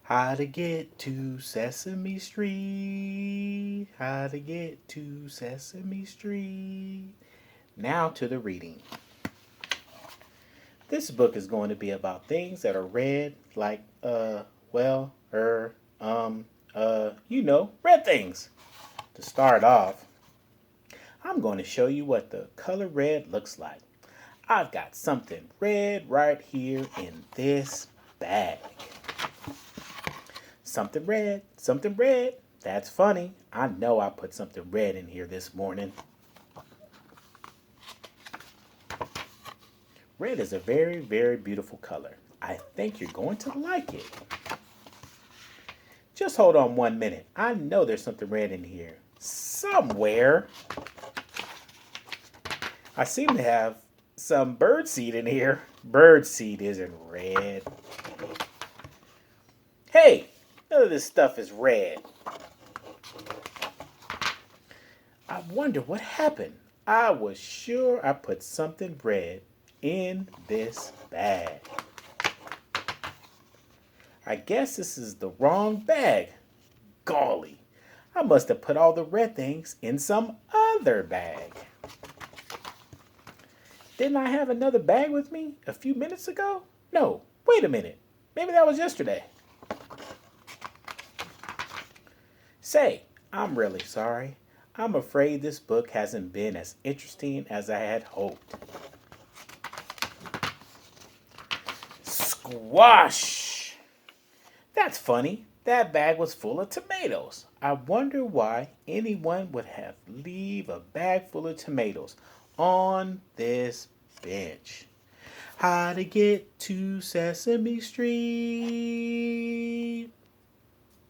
How to get to Sesame Street. How to get to Sesame Street. Now to the reading. This book is going to be about things that are red, like, red things. To start off, I'm going to show you what the color red looks like. I've got something red right here in this bag. Something red, something red. That's funny. I know I put something red in here this morning. Red is a very, very beautiful color. I think you're going to like it. Just hold on 1 minute. I know there's something red in here. Somewhere. I seem to have some bird seed in here. Bird seed isn't red. Hey, none of this stuff is red. I wonder what happened. I was sure I put something red in this bag. I guess this is the wrong bag. Golly, I must have put all the red things in some other bag. Didn't I have another bag with me a few minutes ago? No, wait a minute. Maybe that was yesterday. Say, I'm really sorry. I'm afraid this book hasn't been as interesting as I had hoped. Squash! That's funny. That bag was full of tomatoes. I wonder why anyone would have leave a bag full of tomatoes on this bench. How to get to Sesame Street?